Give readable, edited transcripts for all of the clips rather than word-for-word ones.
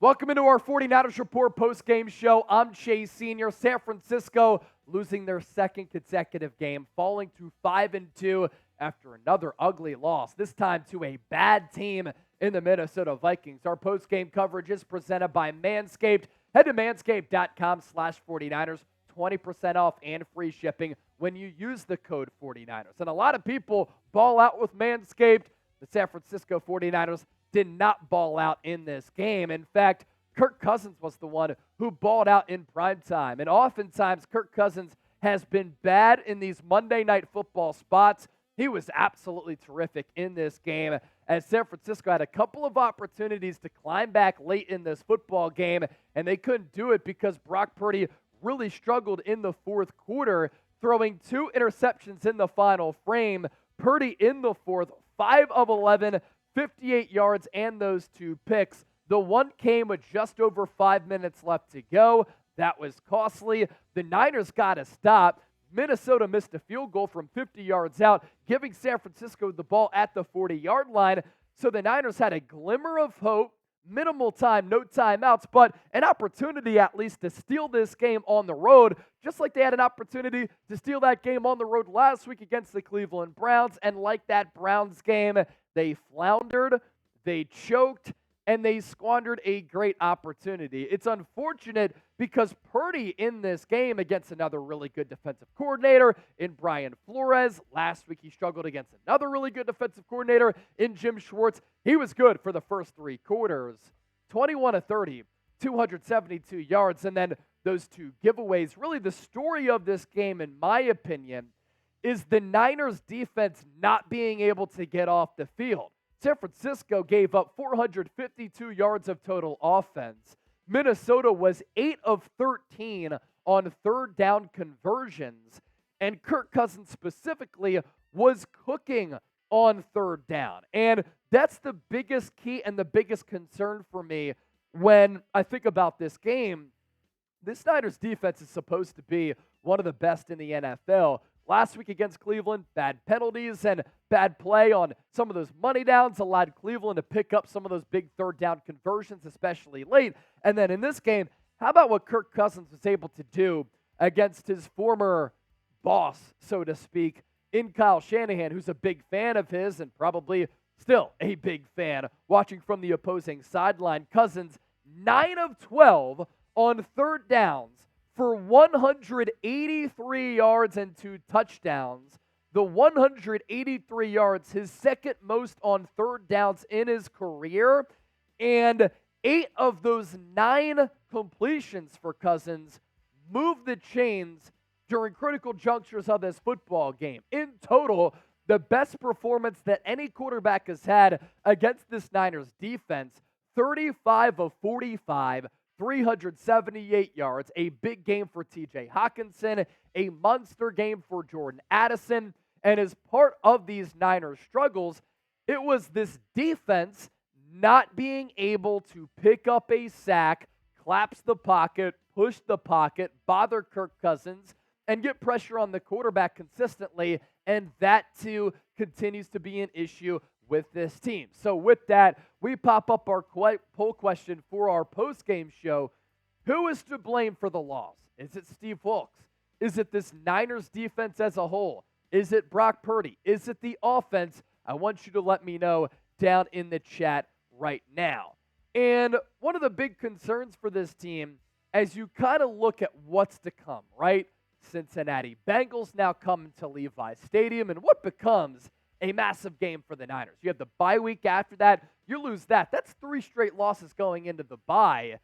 Welcome into our 49ers Report postgame show. I'm Chase Sr. San Francisco losing their second consecutive game, falling to 5-2 after another ugly loss, this time to a bad team in the Minnesota Vikings. Our postgame coverage is presented by Manscaped. Head to manscaped.com/49ers, 20% off and free shipping when you use the code 49ers. And a lot of people ball out with Manscaped. The San Francisco 49ers did not ball out in this game. In fact, Kirk Cousins was the one who balled out in prime time. And oftentimes, Kirk Cousins has been bad in these Monday Night Football spots. He was absolutely terrific in this game as San Francisco had a couple of opportunities to climb back late in this football game, and they couldn't do it because Brock Purdy really struggled in the fourth quarter, throwing 2 interceptions in the final frame. Purdy in the fourth, 5 of 11, 58 yards, and those 2 picks. The one came with just over 5 minutes left to go. That was costly. The Niners got to stop. Minnesota missed a field goal from 50 yards out, giving San Francisco the ball at the 40-yard line. So the Niners had a glimmer of hope, minimal time, no timeouts, but an opportunity at least to steal this game on the road, just like they had an opportunity to steal that game on the road last week against the Cleveland Browns. And like that Browns game, they floundered, they choked, and they squandered a great opportunity. It's unfortunate because Purdy in this game against another really good defensive coordinator in Brian Flores. Last week he struggled against another really good defensive coordinator in Jim Schwartz. He was good for the first 3 quarters. 21 of 30, 272 yards, and then those 2 giveaways. Really the story of this game, in my opinion, is the Niners defense not being able to get off the field. San Francisco gave up 452 yards of total offense. Minnesota was 8 of 13 on third down conversions. And Kirk Cousins specifically was cooking on third down. And that's the biggest key and the biggest concern for me when I think about this game. This Niners defense is supposed to be one of the best in the NFL. Last week against Cleveland, bad penalties and bad play on some of those money downs allowed Cleveland to pick up some of those big third down conversions, especially late. And then in this game, how about what Kirk Cousins was able to do against his former boss, so to speak, in Kyle Shanahan, who's a big fan of his and probably still a big fan watching from the opposing sideline. Cousins, 9 of 12 on third downs for 183 yards and 2 touchdowns. The 183 yards, his second most on third downs in his career. And 8 of those 9 completions for Cousins moved the chains during critical junctures of this football game. In total, the best performance that any quarterback has had against this Niners defense, 35 of 45, 378 yards, a big game for TJ Hawkinson, a monster game for Jordan Addison. And as part of these Niners struggles, it was this defense not being able to pick up a sack, collapse the pocket, push the pocket, bother Kirk Cousins, and get pressure on the quarterback consistently. And that, too, continues to be an issue with this team. So with that, we pop up our poll question for our post-game show. Who is to blame for the loss? Is it Steve Wilks? Is it this Niners defense as a whole? Is it Brock Purdy? Is it the offense? I want you to let me know down in the chat right now. And one of the big concerns for this team, as you kind of look at what's to come, right? Cincinnati Bengals now come to Levi Stadium, and what becomes a massive game for the Niners. You have the bye week after that. You lose that. That's 3 straight losses going into the bye.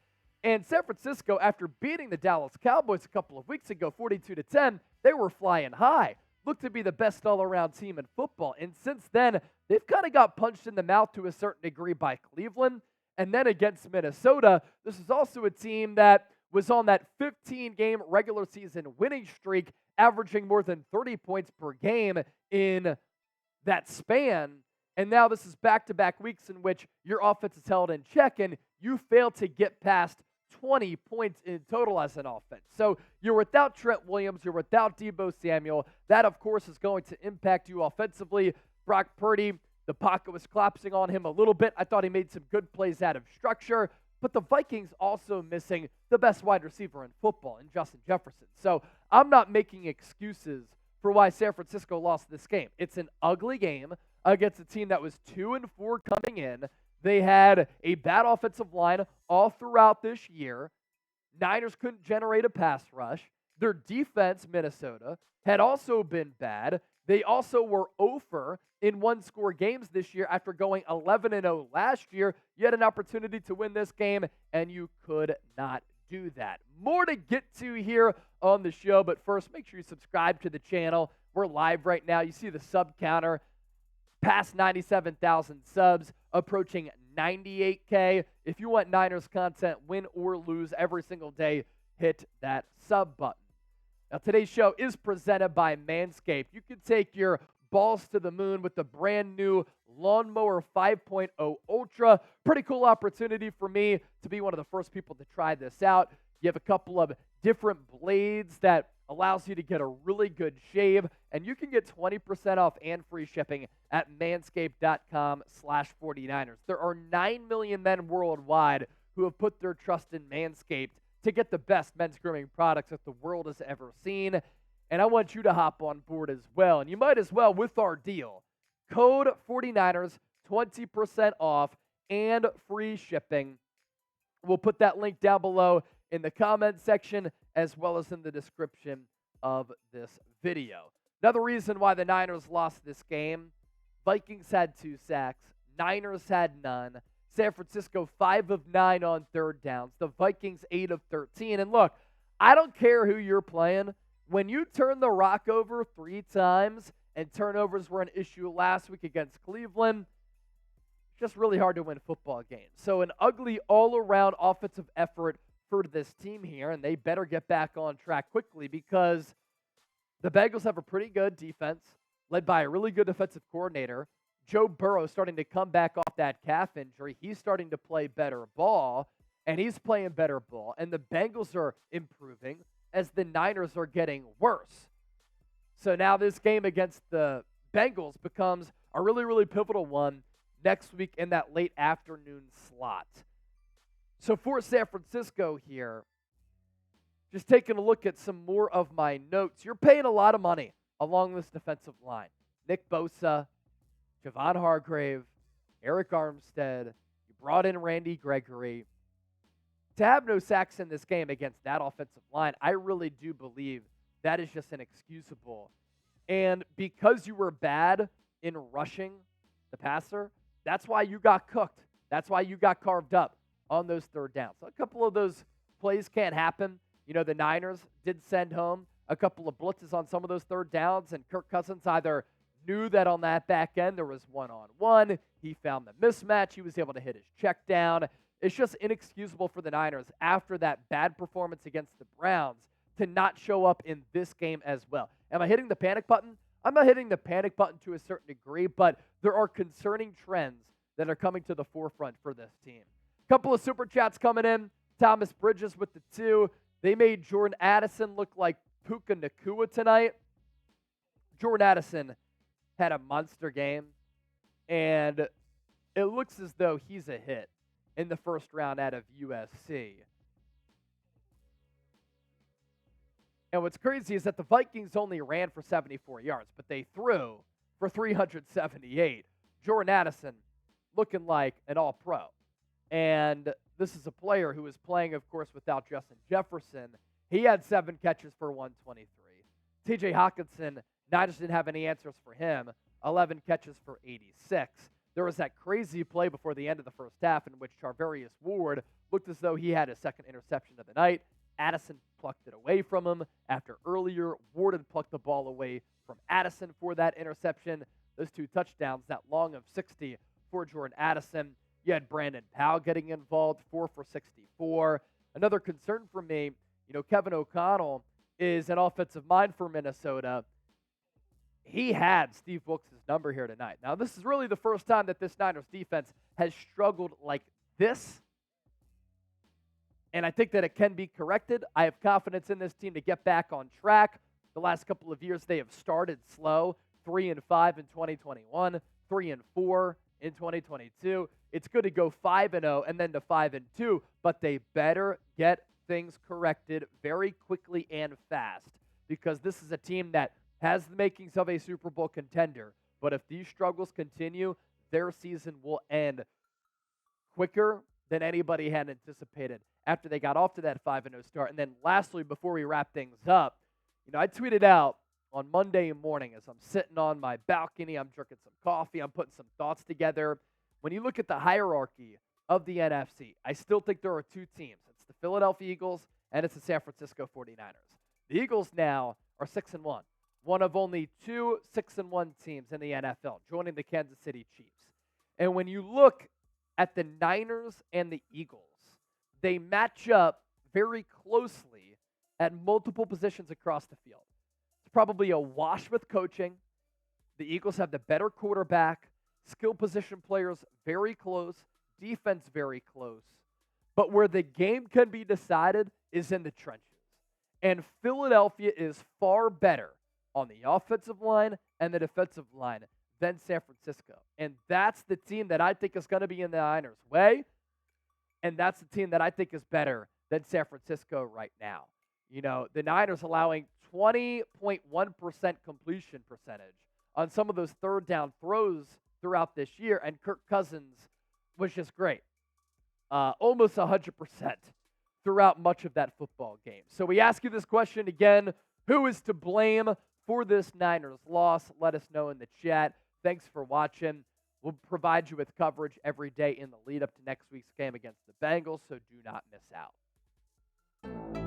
And San Francisco, after beating the Dallas Cowboys a couple of weeks ago, 42-10, they were flying high. Looked to be the best all-around team in football. And since then, they've kind of got punched in the mouth to a certain degree by Cleveland. And then against Minnesota, this is also a team that was on that 15-game regular season winning streak, averaging more than 30 points per game in that span. And now this is back-to-back weeks in which your offense is held in check and you fail to get past 20 points in total as an offense. So you're without Trent Williams, you're without Deebo Samuel. That, of course, is going to impact you offensively. Brock Purdy, the pocket was collapsing on him a little bit. I thought he made some good plays out of structure. but the Vikings also missing the best wide receiver in football in Justin Jefferson. So I'm not making excuses for why San Francisco lost this game. It's an ugly game against a team that was 2-4 coming in. They had a bad offensive line all throughout this year. Niners couldn't generate a pass rush. Their defense, Minnesota, had also been bad. They also were 0 in one-score games this year after going 11-0 last year. You had an opportunity to win this game, and you could not do that. More to get to here on the show, but first, make sure you subscribe to the channel. We're live right now. You see the sub counter past 97,000 subs, approaching 98K. If you want Niners content, win or lose every single day, hit that sub button. Now, today's show is presented by Manscaped. You can take your balls to the moon with the brand new Lawnmower 5.0 Ultra. Pretty cool opportunity for me to be one of the first people to try this out. You have a couple of different blades that allows you to get a really good shave, and you can get 20% off and free shipping at manscaped.com/49ers. There are 9 million men worldwide who have put their trust in Manscaped to get the best men's grooming products that the world has ever seen. And I want you to hop on board as well. And you might as well with our deal. Code 49ers, 20% off and free shipping. We'll put that link down below in the comment section as well as in the description of this video. Another reason why the Niners lost this game, Vikings had 2 sacks. Niners had none. San Francisco 5 of 9 on third downs. The Vikings 8 of 13. And look, I don't care who you're playing. When you turn the rock over 3 times and turnovers were an issue last week against Cleveland, it's just really hard to win football games. So an ugly all-around offensive effort for this team here, and they better get back on track quickly because the Bengals have a pretty good defense led by a really good defensive coordinator. Joe Burrow starting to come back off that calf injury. He's starting to play better ball, and he's playing better ball. And the Bengals are improving as the Niners are getting worse. So now this game against the Bengals becomes a really, really pivotal one next week in that late afternoon slot. So for San Francisco here, just taking a look at some more of my notes, you're paying a lot of money along this defensive line. Nick Bosa, Javon Hargrave, Eric Armstead, you brought in Randy Gregory. To have no sacks in this game against that offensive line, I really do believe that is just inexcusable. And because you were bad in rushing the passer, that's why you got cooked. That's why you got carved up on those third downs. So a couple of those plays can't happen. You know, the Niners did send home a couple of blitzes on some of those third downs, and Kirk Cousins either knew that on that back end there was one-on-one. He found the mismatch. He was able to hit his check down. It's just inexcusable for the Niners after that bad performance against the Browns to not show up in this game as well. Am I hitting the panic button? I'm not hitting the panic button to a certain degree, but there are concerning trends that are coming to the forefront for this team. Couple of super chats coming in. Thomas Bridges with the 2. They made Jordan Addison look like Puka Nacua tonight. Jordan Addison had a monster game, and it looks as though he's a hit in the first round out of USC. And what's crazy is that the Vikings only ran for 74 yards, but they threw for 378. Jordan Addison looking like an all-pro. And this is a player who is playing, of course, without Justin Jefferson. He had 7 catches for 123. TJ Hawkinson, Niners didn't have any answers for him. 11 catches for 86. There was that crazy play before the end of the first half in which Charvarius Ward looked as though he had his second interception of the night. Addison plucked it away from him after earlier Ward had plucked the ball away from Addison for that interception. Those 2 touchdowns, that long of 60 for Jordan Addison. You had Brandon Powell getting involved, 4 for 64. Another concern for me, you know, Kevin O'Connell is an offensive mind for Minnesota. He had Steve Wilks' number here tonight. Now, this is really the first time that this Niners defense has struggled like this. And I think that it can be corrected. I have confidence in this team to get back on track. The last couple of years, they have started slow. 3-5 in 2021, 3-4 in 2022. It's good to go 5-0 and then to 5-2, but they better get things corrected very quickly and fast, because this is a team that has the makings of a Super Bowl contender. But if these struggles continue, their season will end quicker than anybody had anticipated after they got off to that 5-0 start. And then lastly, before we wrap things up, I tweeted out on Monday morning as I'm sitting on my balcony, I'm drinking some coffee, I'm putting some thoughts together. When you look at the hierarchy of the NFC, I still think there are two teams. It's the Philadelphia Eagles and it's the San Francisco 49ers. The Eagles now are 6-1, one of only two 6-1 teams in the NFL, joining the Kansas City Chiefs. And when you look at the Niners and the Eagles, they match up very closely at multiple positions across the field. It's probably a wash with coaching. The Eagles have the better quarterback, skill position players very close, defense very close. But where the game can be decided is in the trenches. And Philadelphia is far better on the offensive line and the defensive line than San Francisco. And that's the team that I think is going to be in the Niners' way. And that's the team that I think is better than San Francisco right now. The Niners allowing 20.1% completion percentage on some of those third down throws throughout this year. And Kirk Cousins was just great. Almost 100% throughout much of that football game. So we ask you this question again: who is to blame for this Niners loss? Let us know in the chat. Thanks for watching. We'll provide you with coverage every day in the lead up to next week's game against the Bengals, so do not miss out.